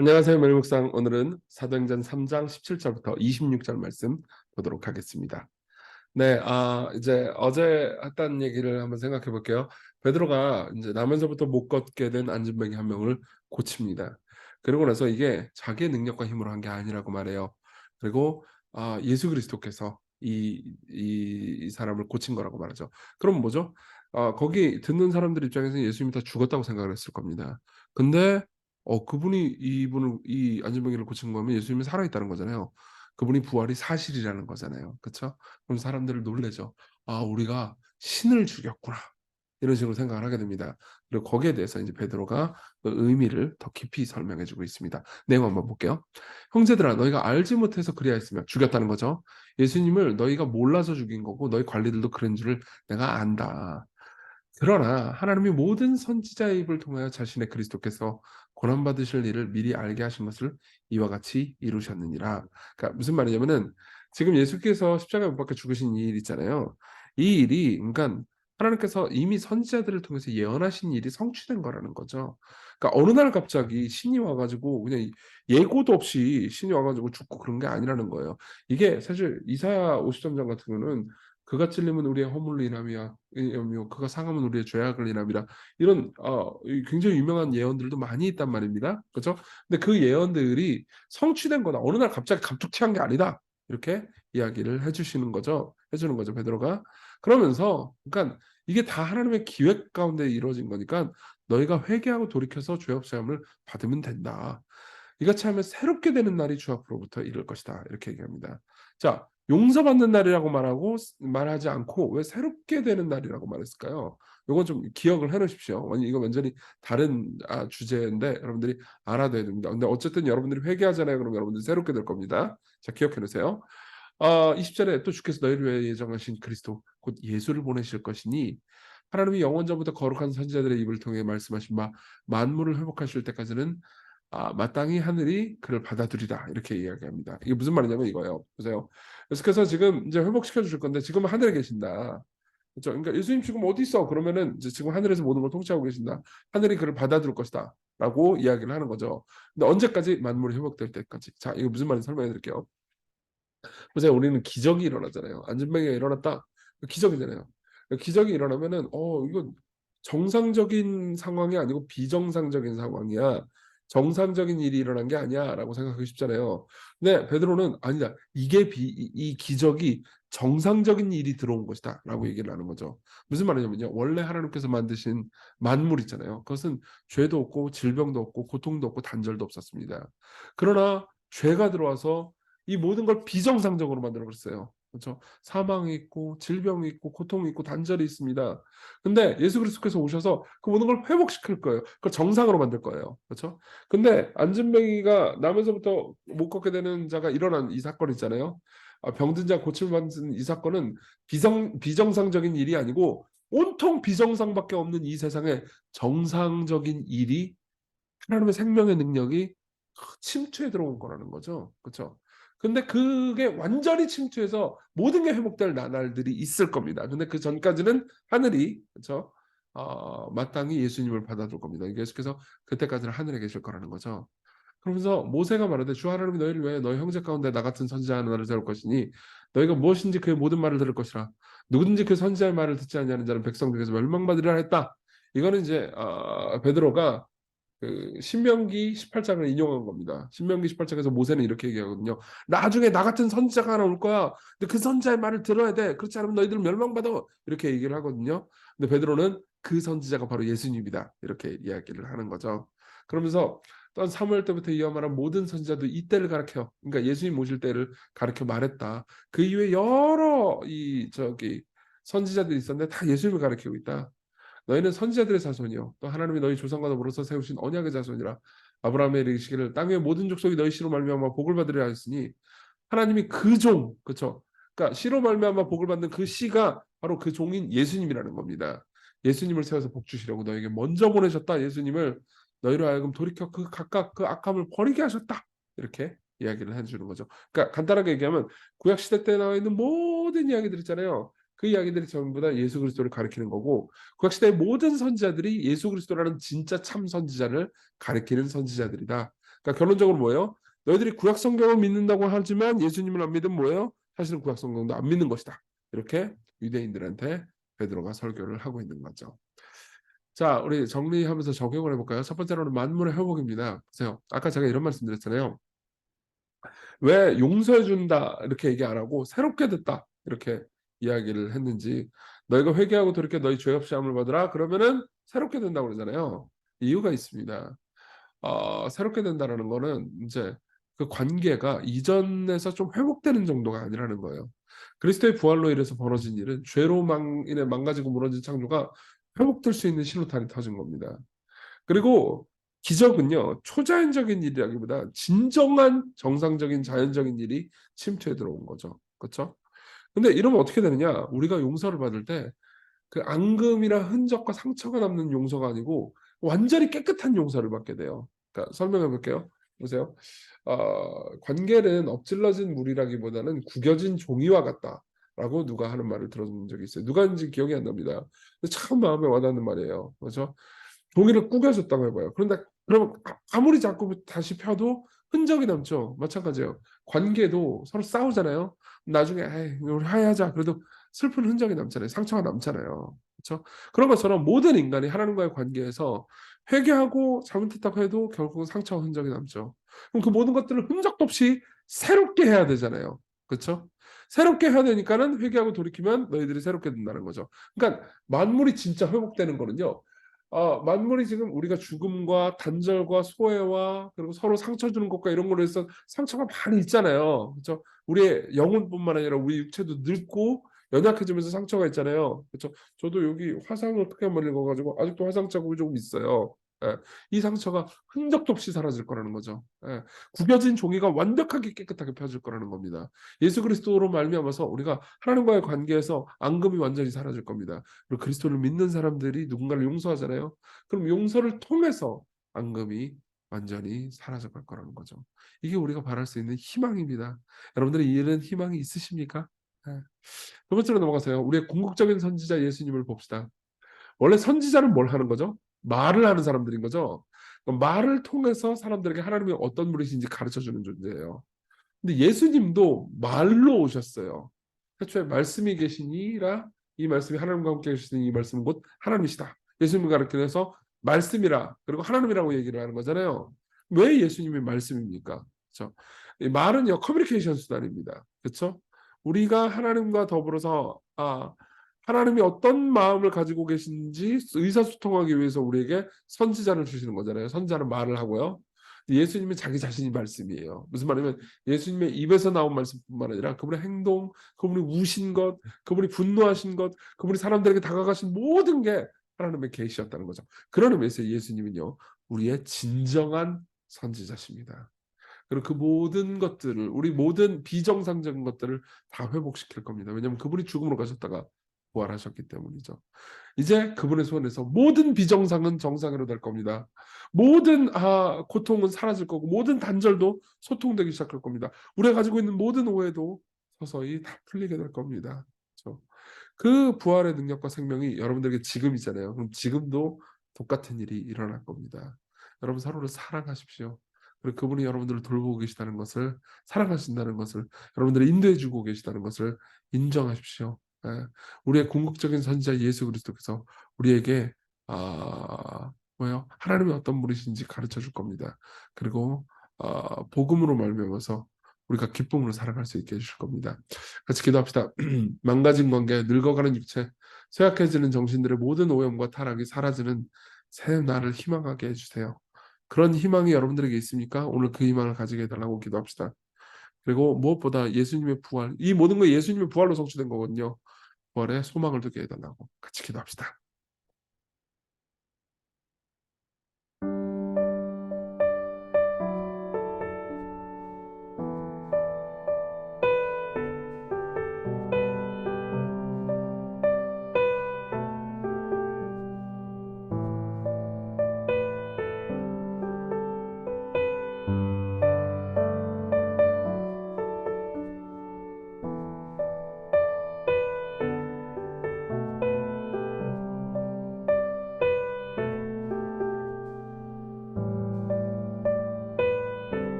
안녕하세요. 매일묵상. 오늘은 사도행전 3장 17절부터 26절 말씀 보도록 하겠습니다. 네, 이제 어제 했던 얘기를 한번 생각해 볼게요. 베드로가 이제 나면서부터 못 걷게 된 안진뱅이 한 명을 고칩니다. 그러고 나서 이게 자기의 능력과 힘으로 한 게 아니라고 말해요. 그리고 예수 그리스도께서 이 사람을 고친 거라고 말하죠. 그럼 뭐죠? 거기 듣는 사람들 입장에서는 예수님이 다 죽었다고 생각을 했을 겁니다. 근데 그분이 이 안진뱅이를 고친 거면 예수님이 살아 있다는 거잖아요. 그분이 부활이 사실이라는 거잖아요. 그쵸? 그럼 사람들을 놀라죠. '아 우리가 신을 죽였구나.' 이런 식으로 생각을 하게 됩니다. 그리고 거기에 대해서 이제 베드로가 그 의미를 더 깊이 설명해 주고 있습니다. 내용 한번 볼게요. "형제들아 너희가 알지 못해서 그리하였으며" 죽였다는 거죠. "예수님을 너희가 몰라서 죽인 거고 너희 관리들도 그런 줄을 내가 안다. 그러나 하나님이 모든 선지자의 입을 통하여 자신의 그리스도께서 고난 받으실 일을 미리 알게 하신 것을 이와 같이 이루셨느니라." 그러니까 무슨 말이냐면은 지금 예수께서 십자가에 못 박혀 죽으신 이 일 있잖아요. 이 일이 그러니까 하나님께서 이미 선지자들을 통해서 예언하신 일이 성취된 거라는 거죠. 그러니까 어느 날 갑자기 신이 와 가지고 그냥 예고도 없이 신이 와 가지고 죽고 그런 게 아니라는 거예요. 이게 사실 이사야 53장 같은 경우는 "그가 찔림은 우리의 허물을 인함이야 이며 그가 상함은 우리의 죄악을 인함이라." 이런 이 굉장히 유명한 예언들도 많이 있단 말입니다. 그죠? 근데 그 예언들이 성취된 거다. 어느 날 갑자기 갑툭튀한 게 아니다. 이렇게 이야기를 해 주는 거죠, 베드로가. 그러면서 그러니까 이게 다 하나님의 기획 가운데 이루어진 거니까 "너희가 회개하고 돌이켜서 죄 없사함을 받으면 된다. 이같이 하면 새롭게 되는 날이 주 앞으로부터 이를 것이다." 이렇게 얘기합니다. 자, 용서받는 날이라고 말하지 않고 왜 새롭게 되는 날이라고 말했을까요? 요건 좀 기억을 해 놓으십시오. 이거 완전히 다른 주제인데 여러분들이 알아둬야 됩니다. 근데 어쨌든 여러분들이 회개하잖아요. 그럼 여러분들이 새롭게 될 겁니다. 자, 기억해 놓으세요. 20 절에 또 주께서 너희를 위하여 예정하신 그리스도 곧 예수를 보내실 것이니 하나님이 영원전부터 거룩한 선지자들의 입을 통해 말씀하신 바 만물을 회복하실 때까지는 마땅히 하늘이 그를 받아들이라 이렇게 이야기합니다. 이게 무슨 말이냐면 이거예요. 보세요. 계속해서 지금 이제 회복시켜 주실 건데 지금은 하늘에 계신다. 그렇죠? 그러니까 "예수님 지금 어디 있어?" 그러면은 이제 "지금 하늘에서 모든 걸 통치하고 계신다. 하늘이 그를 받아들일 것이다."라고 이야기를 하는 거죠. 근데 언제까지? 만물이 회복될 때까지. 자, 이거 무슨 말인지 설명해 드릴게요. 보세요. 우리는 기적이 일어나잖아요. 안진뱅이가 일어났다. 기적이잖아요. 기적이 일어나면은 이건 정상적인 상황이 아니고 비정상적인 상황이야. 정상적인 일이 일어난 게 아니야라고 생각하기 쉽잖아요. 근데 베드로는 아니다. 이 기적이 정상적인 일이 들어온 것이다라고 얘기를 하는 거죠. 무슨 말이냐면요. 원래 하나님께서 만드신 만물 있잖아요. 그것은 죄도 없고 질병도 없고 고통도 없고 단절도 없었습니다. 그러나 죄가 들어와서 이 모든 걸 비정상적으로 만들어 버렸어요. 그렇죠? 사망이 있고 질병이 있고 고통이 있고 단절이 있습니다. 근데 예수 그리스도께서 오셔서 그 모든 걸 회복시킬 거예요. 그걸 정상으로 만들 거예요. 그렇죠? 근데 안진뱅이가 나면서부터 못 걷게 되는 자가 일어난 이 사건 있잖아요. 병든 자 고침을 받는 이 사건은 비정상적인 일이 아니고 온통 비정상밖에 없는 이 세상에 정상적인 일이 하나님의 생명의 능력이 침투해 들어온 거라는 거죠. 그쵸? 근데 그게 완전히 침투해서 모든 게 회복될 나날들이 있을 겁니다. 근데 그전까지는 하늘이 그쵸? 마땅히 예수님을 받아줄 겁니다. 예수께서 그때까지는 하늘에 계실 거라는 거죠. 그러면서 모세가 말하되 "주 하나님이 너희를 위하여 너희 형제 가운데 나 같은 선지자 하나를 세울 것이니 너희가 무엇인지 그의 모든 말을 들을 것이라. 누구든지 그 선지자의 말을 듣지 아니하는 자는 백성 중에서 멸망받으리라 했다." 이거는 이제 베드로가 그 신명기 18 장을 인용한 겁니다. 신명기 18 장에서 모세는 이렇게 얘기하거든요. "나중에 나 같은 선지자가 하나 올 거야. 근데 그 선지자의 말을 들어야 돼. 그렇지 않으면 너희들은 멸망받아." 이렇게 얘기를 하거든요. 근데 베드로는 "그 선지자가 바로 예수님이다." 이렇게 이야기를 하는 거죠. 그러면서 또한 사무엘 때부터 이어말한 모든 선지자도 이 때를 가리켜 그러니까 예수님 오실 때를 가리켜 말했다. 그 이후에 여러 선지자들이 있었는데 다 예수님을 가리키고 있다. "너희는 선지자들의 자손이요 또 하나님이 너희 조상과 더불어서 세우신 언약의 자손이라. 아브라함의 이르시기를 땅 위의 모든 족속이 너희 씨로 말미암아 복을 받으리라 하였으니." 하나님이 그 종 그쵸. 그러니까 씨로 말미암아 복을 받는 그 씨가 바로 그 종인 예수님이라는 겁니다. 예수님을 세워서 복 주시려고 너에게 먼저 보내셨다. 예수님을 너희로 하여금 돌이켜 그 각각 그 악함을 버리게 하셨다. 이렇게 이야기를 해 주는 거죠. 그러니까 간단하게 얘기하면 구약 시대 때 나와 있는 모든 이야기들 있잖아요. 그 이야기들이 전부 다 예수 그리스도를 가리키는 거고 구약 시대의 모든 선지자들이 예수 그리스도라는 진짜 참 선지자를 가리키는 선지자들이다. 그러니까 결론적으로 뭐예요? 너희들이 구약 성경을 믿는다고 하지만 예수님을 안 믿으면 뭐예요? 사실은 구약 성경도 안 믿는 것이다. 이렇게 유대인들한테 베드로가 설교를 하고 있는 거죠. 자, 우리 정리하면서 적용을 해볼까요? 첫 번째로는 만물의 회복입니다. 보세요. 아까 제가 이런 말씀드렸잖아요. 왜 용서해 준다 이렇게 얘기 안 하고 새롭게 됐다 이렇게 이야기를 했는지, 너희가 회개하고 돌이켜 너희 죄 없이 함을 받으라 그러면은 새롭게 된다고 그러잖아요. 이유가 있습니다. 새롭게 된다라는 거는 이제 그 관계가 이전에서 좀 회복되는 정도가 아니라는 거예요. 그리스도의 부활로 인해서 벌어진 일은 죄로 인해 망가지고 무너진 창조가 회복될 수 있는 신호탄이 터진 겁니다. 그리고 기적은요, 초자연적인 일이라기보다 진정한 정상적인 자연적인 일이 침투해 들어온 거죠. 그렇죠? 근데 이러면 어떻게 되느냐? 우리가 용서를 받을 때 그 앙금이나 흔적과 상처가 남는 용서가 아니고 완전히 깨끗한 용서를 받게 돼요. 그러니까 설명해 볼게요. 보세요. 관계는 엎질러진 물이라기보다는 구겨진 종이와 같다라고 누가 하는 말을 들어본 적이 있어요. 누가인지 기억이 안 납니다. 근데 참 마음에 와닿는 말이에요. 그렇죠? 종이를 구겨줬다고 해봐요. 그런데 그러면 아무리 자꾸 다시 펴도 흔적이 남죠. 마찬가지예요. 관계도 서로 싸우잖아요. 나중에 에이, 우리 화해하자. 그래도 슬픈 흔적이 남잖아요. 상처가 남잖아요. 그렇죠? 그런 것처럼 모든 인간이 하나님과의 관계에서 회개하고 잘못했다고 해도 결국은 상처와 흔적이 남죠. 그럼 그 모든 것들을 흔적도 없이 새롭게 해야 되잖아요. 그렇죠? 새롭게 해야 되니까는 회개하고 돌이키면 너희들이 새롭게 된다는 거죠. 그러니까 만물이 진짜 회복되는 거는요. 만물이 지금 우리가 죽음과 단절과 소외와 그리고 서로 상처 주는 것과 이런 걸로 해서 상처가 많이 있잖아요. 그렇죠? 우리의 영혼뿐만 아니라 우리 육체도 늙고 연약해지면서 상처가 있잖아요. 그렇죠? 저도 여기 화상을 크게 한번 읽어가지고 아직도 화상 자국이 조금 있어요. 예, 이 상처가 흔적도 없이 사라질 거라는 거죠. 예, 구겨진 종이가 완벽하게 깨끗하게 펴질 거라는 겁니다. 예수 그리스도로 말미암아서 우리가 하나님과의 관계에서 앙금이 완전히 사라질 겁니다. 그리고 그리스도를 믿는 사람들이 누군가를 용서하잖아요. 그럼 용서를 통해서 앙금이 완전히 사라져 갈 거라는 거죠. 이게 우리가 바랄 수 있는 희망입니다. 여러분들이 이런 희망이 있으십니까? 네. 두 번째로 넘어가세요. 우리의 궁극적인 선지자 예수님을 봅시다. 원래 선지자는 뭘 하는 거죠? 말을 하는 사람들인 거죠. 말을 통해서 사람들에게 하나님이 어떤 분이신지 가르쳐 주는 존재예요. 근데 예수님도 말로 오셨어요. 태초에 말씀이 계시니라, 이 말씀이 하나님과 함께 계시니 이 말씀은 곧 하나님이시다. 예수님을 가르치면서 말씀이라 그리고 하나님이라고 얘기를 하는 거잖아요. 왜 예수님이 말씀입니까? 그렇죠? 이 말은요 커뮤니케이션 수단입니다. 그렇죠? 우리가 하나님과 더불어서 하나님이 어떤 마음을 가지고 계신지 의사소통하기 위해서 우리에게 선지자를 주시는 거잖아요. 선지자는 말을 하고요. 예수님은 자기 자신이 말씀이에요. 무슨 말이냐면 예수님의 입에서 나온 말씀뿐만 아니라 그분의 행동, 그분이 우신 것, 그분이 분노하신 것, 그분이 사람들에게 다가가신 모든 게 하나님의 계시였다는 거죠. 그런 의미에서 예수님은요, 우리의 진정한 선지자십니다. 그리고 그 모든 것들을, 우리 모든 비정상적인 것들을 다 회복시킬 겁니다. 왜냐하면 그분이 죽음으로 가셨다가 부활하셨기 때문이죠. 이제 그분의 손에서 모든 비정상은 정상으로 될 겁니다. 모든 고통은 사라질 거고 모든 단절도 소통되기 시작할 겁니다. 우리가 가지고 있는 모든 오해도 서서히 다 풀리게 될 겁니다. 그렇죠? 그 부활의 능력과 생명이 여러분들에게 지금 있잖아요. 그럼 지금도 똑같은 일이 일어날 겁니다. 여러분 서로를 사랑하십시오. 그리고 그분이 여러분들을 돌보고 계시다는 것을, 사랑하신다는 것을, 여러분들을 인도해 주고 계시다는 것을 인정하십시오. 예. 우리의 궁극적인 선지자 예수 그리스도께서 우리에게 뭐요? 하나님이 어떤 분이신지 가르쳐 줄 겁니다. 그리고 복음으로 말미암아서 우리가 기쁨으로 살아갈 수 있게 해주실 겁니다. 같이 기도합시다. 망가진 관계, 늙어가는 육체, 쇠약해지는 정신들의 모든 오염과 타락이 사라지는 새 날을 희망하게 해주세요. 그런 희망이 여러분들에게 있습니까? 오늘 그 희망을 가지게 해달라고 기도합시다. 그리고 무엇보다 예수님의 부활, 이 모든 거 예수님의 부활로 성취된 거거든요. 부활에 소망을 두게 해달라고 같이 기도합시다.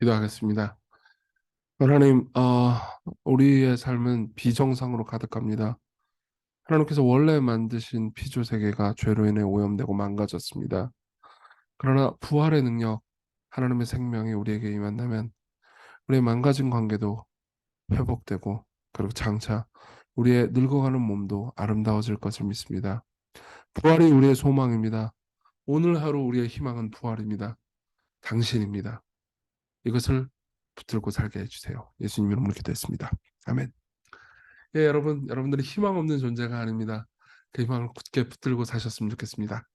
기도하겠습니다. 하나님, 우리의 삶은 비정상으로 가득합니다. 하나님께서 원래 만드신 피조 세계가 죄로 인해 오염되고 망가졌습니다. 그러나 부활의 능력, 하나님의 생명이 우리에게 임한다면 우리의 망가진 관계도 회복되고, 그리고 장차 우리의 늙어가는 몸도 아름다워질 것을 믿습니다. 부활이 우리의 소망입니다. 오늘 하루 우리의 희망은 부활입니다. 당신입니다. 이것을 붙들고 살게 해주세요. 예수님 이름으로 기도했습니다. 아멘. 예, 여러분, 여러분들이 희망 없는 존재가 아닙니다. 그 희망을 굳게 붙들고 사셨으면 좋겠습니다.